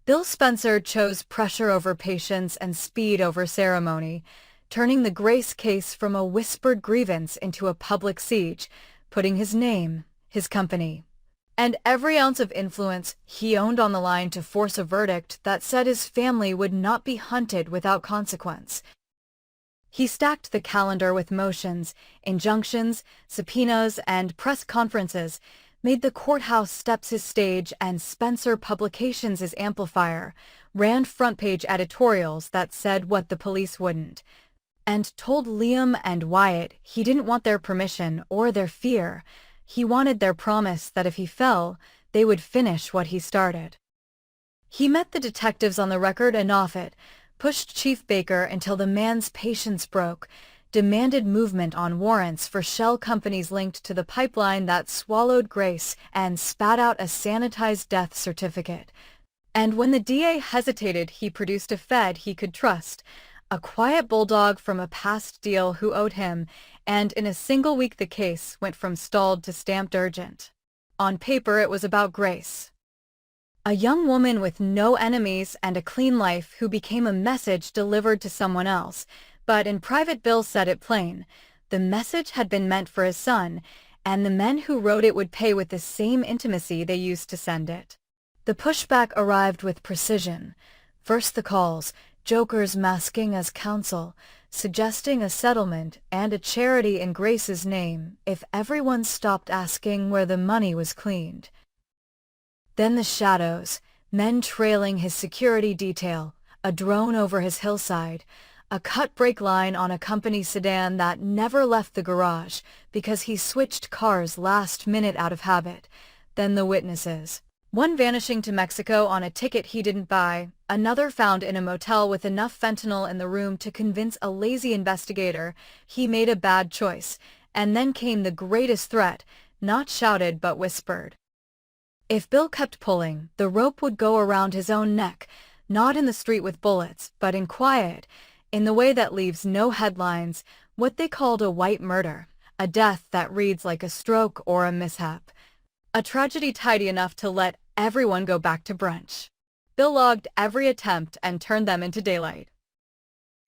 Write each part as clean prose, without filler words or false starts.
Bill Spencer chose pressure over patience and speed over ceremony, turning the Grace case from a whispered grievance into a public siege, putting his name, his company, and every ounce of influence he owned on the line to force a verdict that said his family would not be hunted without consequence. He stacked the calendar with motions, injunctions, subpoenas, and press conferences, made the courthouse steps his stage and Spencer Publications his amplifier, ran front-page editorials that said what the police wouldn't, and told Liam and Wyatt he didn't want their permission or their fear. He wanted their promise that if he fell, they would finish what he started. He met the detectives on the record and off it, pushed Chief Baker until the man's patience broke, demanded movement on warrants for shell companies linked to the pipeline that swallowed Grace, and spat out a sanitized death certificate. And when the DA hesitated, he produced a Fed he could trust, a quiet bulldog from a past deal who owed him, and in a single week the case went from stalled to stamped urgent. On paper it was about Grace, a young woman with no enemies and a clean life who became a message delivered to someone else, but in private Bill said it plain. The message had been meant for his son, and the men who wrote it would pay with the same intimacy they used to send it. The pushback arrived with precision. First the calls, jokers masking as counsel, suggesting a settlement and a charity in Grace's name if everyone stopped asking where the money was cleaned. Then the shadows, men trailing his security detail, a drone over his hillside, a cut-brake line on a company sedan that never left the garage because he switched cars last minute out of habit. Then the witnesses. One vanishing to Mexico on a ticket he didn't buy, another found in a motel with enough fentanyl in the room to convince a lazy investigator he made a bad choice, and then came the greatest threat, not shouted but whispered. If Bill kept pulling, the rope would go around his own neck, not in the street with bullets, but in quiet, in the way that leaves no headlines, what they called a white murder, a death that reads like a stroke or a mishap. A tragedy tidy enough to let everyone go back to brunch. Bill logged every attempt and turned them into daylight.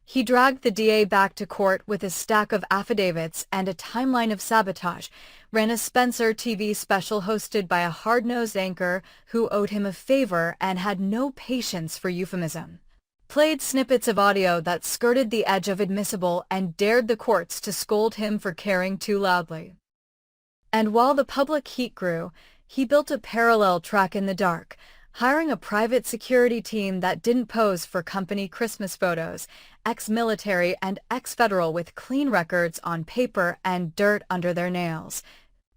He dragged the DA back to court with a stack of affidavits and a timeline of sabotage, ran a Spencer TV special hosted by a hard-nosed anchor who owed him a favor and had no patience for euphemism, played snippets of audio that skirted the edge of admissible and dared the courts to scold him for caring too loudly. And while the public heat grew, he built a parallel track in the dark, hiring a private security team that didn't pose for company Christmas photos, ex-military and ex-federal with clean records on paper and dirt under their nails.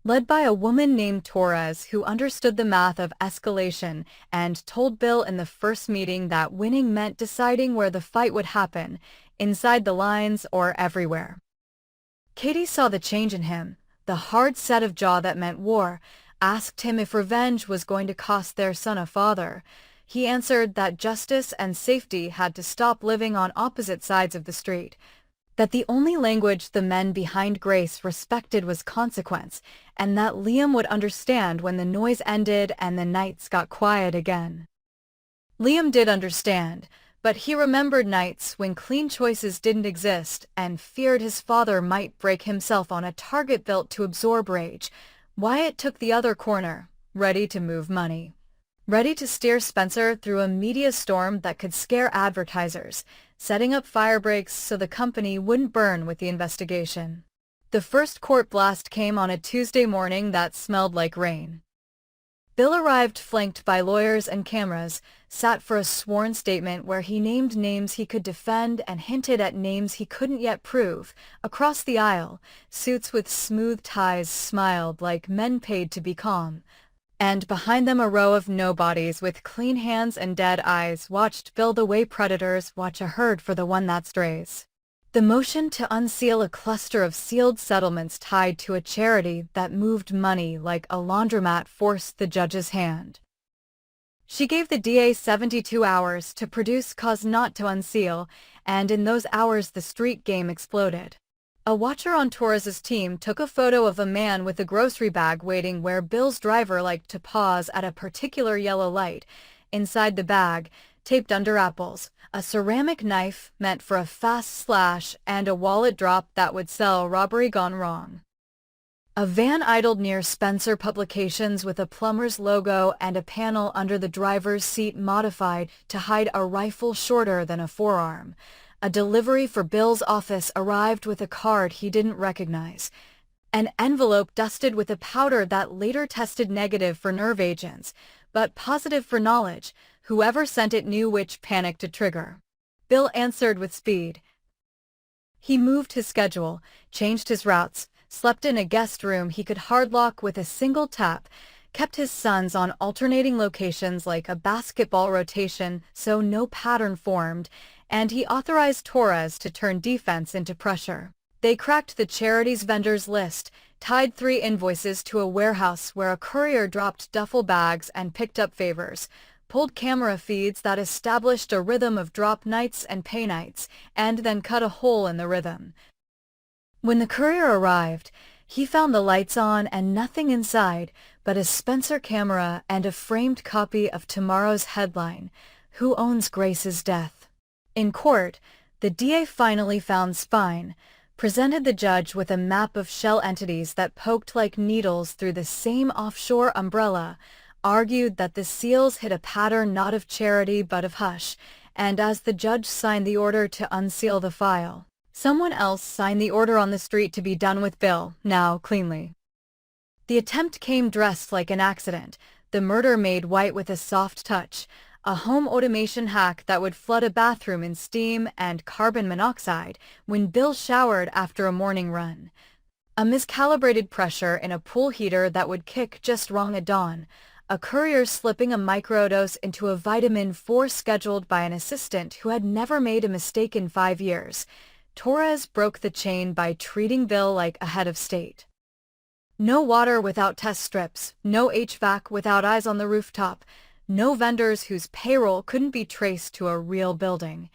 Led by a woman named Torres who understood the math of escalation and told Bill in the first meeting that winning meant deciding where the fight would happen, inside the lines or everywhere. Katie saw the change in him, the hard set of jaw that meant war, asked him if revenge was going to cost their son a father. He answered that justice and safety had to stop living on opposite sides of the street, that the only language the men behind Grace respected was consequence, and that Liam would understand when the noise ended and the nights got quiet again. Liam did understand, but he remembered nights when clean choices didn't exist and feared his father might break himself on a target built to absorb rage. Wyatt took the other corner, ready to move money, ready to steer Spencer through a media storm that could scare advertisers, setting up fire breaks so the company wouldn't burn with the investigation. The first court blast came on a Tuesday morning that smelled like rain. Bill arrived flanked by lawyers and cameras, sat for a sworn statement where he named names he could defend and hinted at names he couldn't yet prove. Across the aisle, suits with smooth ties smiled like men paid to be calm. And behind them a row of nobodies with clean hands and dead eyes watched Bill the way predators watch a herd for the one that strays. The motion to unseal a cluster of sealed settlements tied to a charity that moved money like a laundromat forced the judge's hand. She gave the DA 72 hours to produce cause not to unseal, and in those hours the street game exploded. A watcher on Torres's team took a photo of a man with a grocery bag waiting where Bill's driver liked to pause at a particular yellow light, Inside the bag, taped under apples, a ceramic knife meant for a fast slash, and a wallet drop that would sell robbery gone wrong. A van idled near Spencer Publications with a plumber's logo and a panel under the driver's seat modified to hide a rifle shorter than a forearm. A delivery for Bill's office arrived with a card he didn't recognize. An envelope dusted with a powder that later tested negative for nerve agents, but positive for knowledge. Whoever sent it knew which panic to trigger. Bill answered with speed. He moved his schedule, changed his routes, slept in a guest room he could hardlock with a single tap, kept his sons on alternating locations like a basketball rotation so no pattern formed, and he authorized Torres to turn defense into pressure. They cracked the charities vendors list, tied 3 invoices to a warehouse where a courier dropped duffel bags and picked up favors, pulled camera feeds that established a rhythm of drop nights and pay nights, and then cut a hole in the rhythm. When the courier arrived, he found the lights on and nothing inside but a Spencer camera and a framed copy of tomorrow's headline, "Who Owns Grace's Death?" In court, the DA finally found spine, presented the judge with a map of shell entities that poked like needles through the same offshore umbrella, argued that the seals hit a pattern not of charity but of hush, and as the judge signed the order to unseal the file, someone else signed the order on the street to be done with Bill, now cleanly. The attempt came dressed like an accident, the murder made white with a soft touch, a home automation hack that would flood a bathroom in steam and carbon monoxide when Bill showered after a morning run. A miscalibrated pressure in a pool heater that would kick just wrong at dawn, a courier slipping a microdose into a vitamin scheduled by an assistant who had never made a mistake in 5 years. Torres broke the chain by treating Bill like a head of state. No water without test strips, no HVAC without eyes on the rooftop, no vendors whose payroll couldn't be traced to a real building.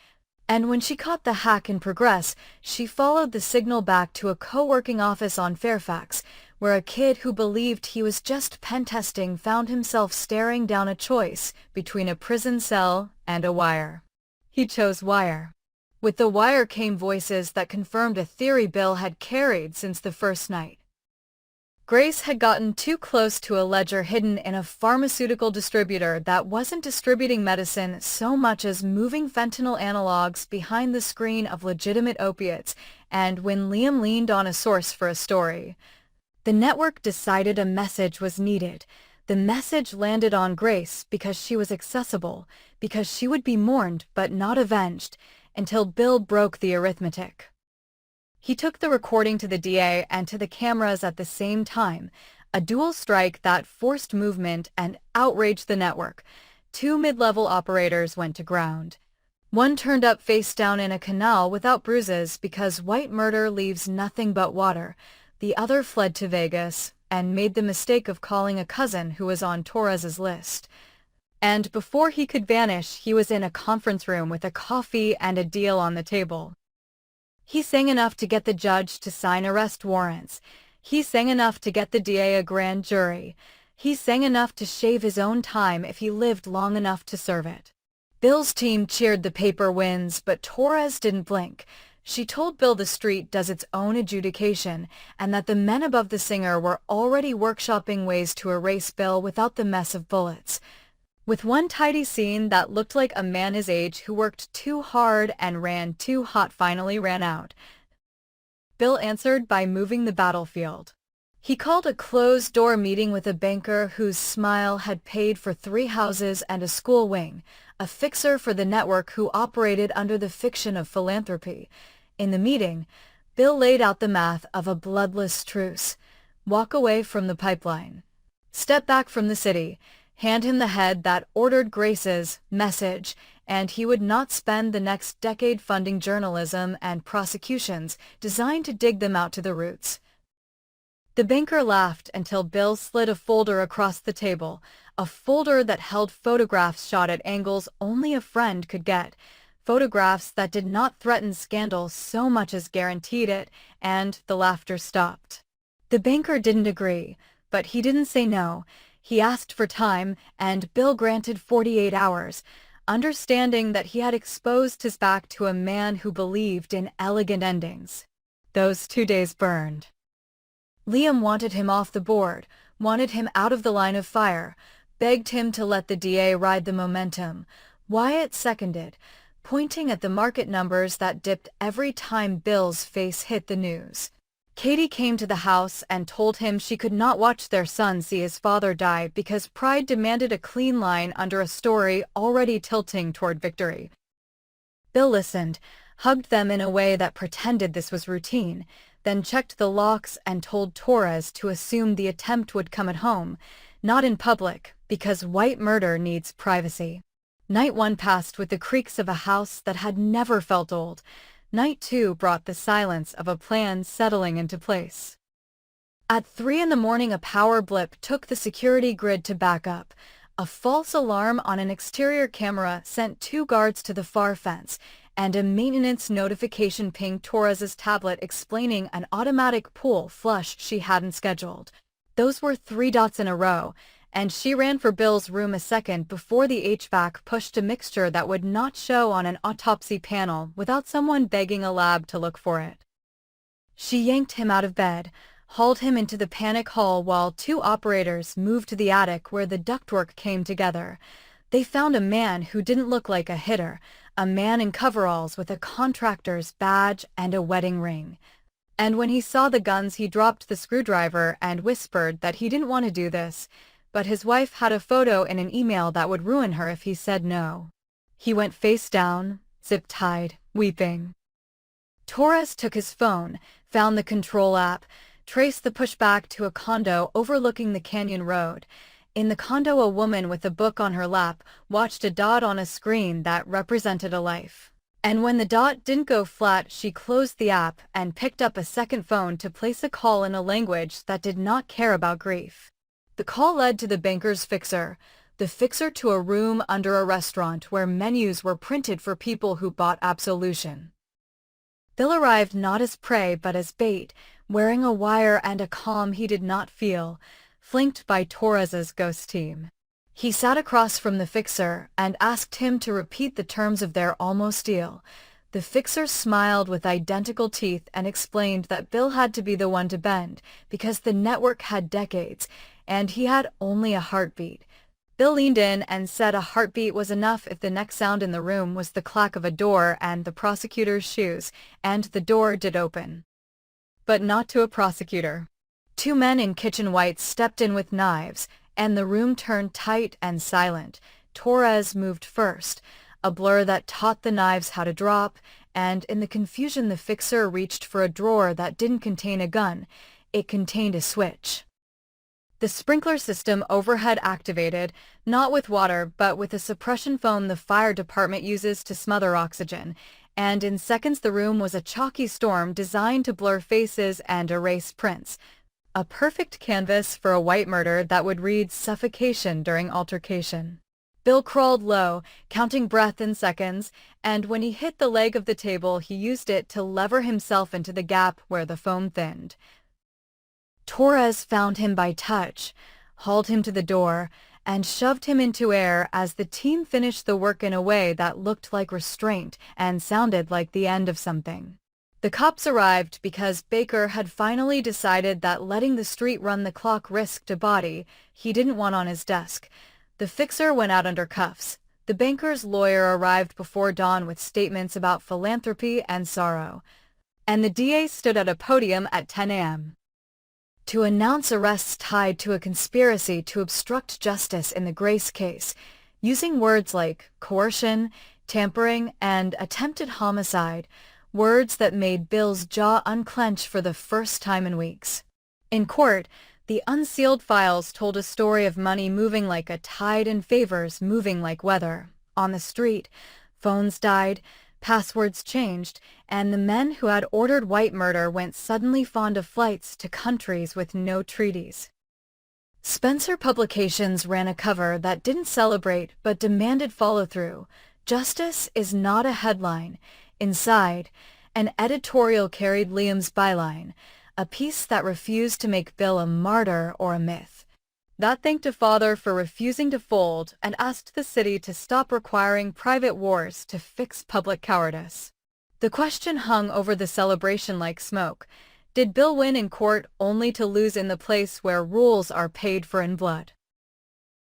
And when she caught the hack in progress, she followed the signal back to a co-working office on Fairfax, where a kid who believed he was just pen testing found himself staring down a choice between a prison cell and a wire. He chose wire. With the wire came voices that confirmed a theory Bill had carried since the first night. Grace had gotten too close to a ledger hidden in a pharmaceutical distributor that wasn't distributing medicine so much as moving fentanyl analogs behind the screen of legitimate opiates, and when Liam leaned on a source for a story, the network decided a message was needed. The message landed on Grace because she was accessible, because she would be mourned but not avenged, until Bill broke the arithmetic. He took the recording to the DA and to the cameras at the same time, a dual strike that forced movement and outraged the network. 2 mid-level operators went to ground. One turned up face down in a canal without bruises because white murder leaves nothing but water. The other fled to Vegas and made the mistake of calling a cousin who was on Torres's list. And before he could vanish, he was in a conference room with a coffee and a deal on the table. He sang enough to get the judge to sign arrest warrants. He sang enough to get the DA a grand jury. He sang enough to shave his own time if he lived long enough to serve it. Bill's team cheered the paper wins, but Torres didn't blink. She told Bill the street does its own adjudication, and that the men above the singer were already workshopping ways to erase Bill without the mess of bullets. With one tidy scene that looked like a man his age who worked too hard and ran too hot finally ran out, Bill answered by moving the battlefield. He called a closed-door meeting with a banker whose smile had paid for 3 houses and a school wing, a fixer for the network who operated under the fiction of philanthropy. In the meeting, Bill laid out the math of a bloodless truce. Walk away from the pipeline. Step back from the city. Hand him the head that ordered Grace's message, and he would not spend the next decade funding journalism and prosecutions designed to dig them out to the roots. The banker laughed until Bill slid a folder across the table, a folder that held photographs shot at angles only a friend could get, photographs that did not threaten scandal so much as guaranteed it, and the laughter stopped. The banker didn't agree, but he didn't say no. He asked for time, and Bill granted 48 hours, understanding that he had exposed his back to a man who believed in elegant endings. Those 2 days burned. Liam wanted him off the board, wanted him out of the line of fire, begged him to let the DA ride the momentum. Wyatt seconded, pointing at the market numbers that dipped every time Bill's face hit the news. Katie came to the house and told him she could not watch their son see his father die because pride demanded a clean line under a story already tilting toward victory. Bill listened, hugged them in a way that pretended this was routine, then checked the locks and told Torres to assume the attempt would come at home, not in public, because white murder needs privacy. Night 1 passed with the creaks of a house that had never felt old. Night 2 brought the silence of a plan settling into place. At 3 in the morning, a power blip took the security grid to back up. A false alarm on an exterior camera sent 2 guards to the far fence, and a maintenance notification pinged Torres's tablet explaining an automatic pull flush she hadn't scheduled. Those were 3 dots in a row, and she ran for Bill's room a second before the HVAC pushed a mixture that would not show on an autopsy panel without someone begging a lab to look for it. She yanked him out of bed, hauled him into the panic hall while 2 operators moved to the attic where the ductwork came together. They found a man who didn't look like a hitter, a man in coveralls with a contractor's badge and a wedding ring. And when he saw the guns, he dropped the screwdriver and whispered that he didn't want to do this, but his wife had a photo in an email that would ruin her if he said no. He went face down, zip-tied, weeping. Torres took his phone, found the control app, traced the pushback to a condo overlooking the canyon road. In the condo, a woman with a book on her lap watched a dot on a screen that represented a life. And when the dot didn't go flat, she closed the app and picked up a second phone to place a call in a language that did not care about grief. The call led to the banker's fixer, the fixer to a room under a restaurant where menus were printed for people who bought absolution. Bill arrived not as prey but as bait, wearing a wire and a calm he did not feel, flanked by Torres's ghost team. He sat across from the fixer and asked him to repeat the terms of their almost deal. The fixer smiled with identical teeth and explained that Bill had to be the one to bend because the network had decades, and he had only a heartbeat. Bill leaned in and said a heartbeat was enough if the next sound in the room was the clack of a door and the prosecutor's shoes, and the door did open. But not to a prosecutor. 2 men in kitchen whites stepped in with knives, and the room turned tight and silent. Torres moved first, a blur that taught the knives how to drop, and in the confusion the fixer reached for a drawer that didn't contain a gun. It contained a switch. The sprinkler system overhead activated, not with water but with a suppression foam the fire department uses to smother oxygen, and in seconds the room was a chalky storm designed to blur faces and erase prints. A perfect canvas for a white murder that would read suffocation during altercation. Bill crawled low, counting breath in seconds, and when he hit the leg of the table he used it to lever himself into the gap where the foam thinned. Torres found him by touch, hauled him to the door, and shoved him into air as the team finished the work in a way that looked like restraint and sounded like the end of something. The cops arrived because Baker had finally decided that letting the street run the clock risked a body he didn't want on his desk. The fixer went out under cuffs. The banker's lawyer arrived before dawn with statements about philanthropy and sorrow. And the DA stood at a podium at 10 a.m. to announce arrests tied to a conspiracy to obstruct justice in the Grace case, using words like coercion, tampering, and attempted homicide, words that made Bill's jaw unclench for the first time in weeks. In court, the unsealed files told a story of money moving like a tide and favors moving like weather. On the street, phones died, passwords changed, and the men who had ordered white murder went suddenly fond of flights to countries with no treaties. Spencer Publications ran a cover that didn't celebrate but demanded follow-through. Justice is not a headline. Inside, an editorial carried Liam's byline, a piece that refused to make Bill a martyr or a myth. That thanked a father for refusing to fold and asked the city to stop requiring private wars to fix public cowardice. The question hung over the celebration like smoke. Did Bill win in court only to lose in the place where rules are paid for in blood?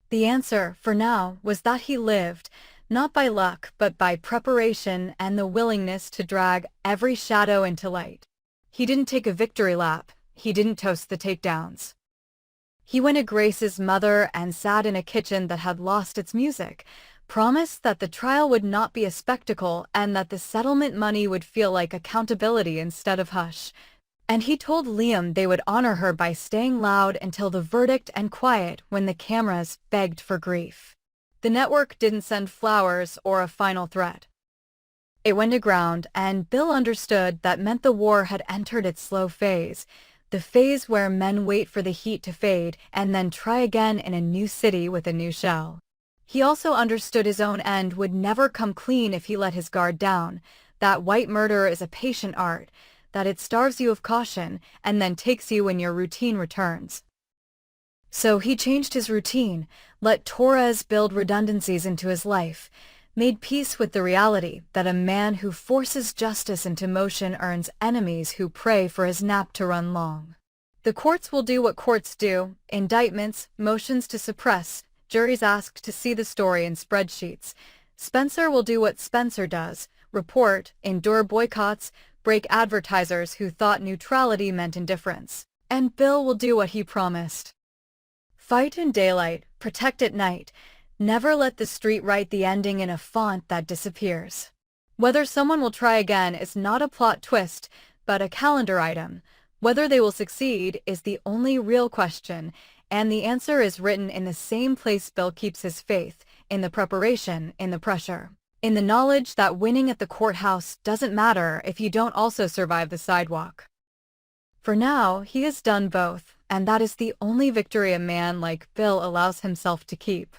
The answer, for now, was that he lived, not by luck but by preparation and the willingness to drag every shadow into light. He didn't take a victory lap. He didn't toast the takedowns. He went to Grace's mother and sat in a kitchen that had lost its music, promised that the trial would not be a spectacle and that the settlement money would feel like accountability instead of hush. And he told Liam they would honor her by staying loud until the verdict and quiet when the cameras begged for grief. The network didn't send flowers or a final threat. It went to ground, and Bill understood that meant the war had entered its slow phase, the phase where men wait for the heat to fade and then try again in a new city with a new shell. He also understood his own end would never come clean if he let his guard down, that white murder is a patient art, that it starves you of caution and then takes you when your routine returns. So he changed his routine, let Torres build redundancies into his life, made peace with the reality that a man who forces justice into motion earns enemies who pray for his nap to run long. The courts will do what courts do: indictments, motions to suppress, juries asked to see the story in spreadsheets. Spencer will do what Spencer does: report, endure boycotts, break advertisers who thought neutrality meant indifference. And Bill will do what he promised. Fight in daylight, protect at night. Never let the street write the ending in a font that disappears. Whether someone will try again is not a plot twist, but a calendar item. Whether they will succeed is the only real question, and the answer is written in the same place Bill keeps his faith, in the preparation, in the pressure, in the knowledge that winning at the courthouse doesn't matter if you don't also survive the sidewalk. For now, he has done both, and that is the only victory a man like Bill allows himself to keep.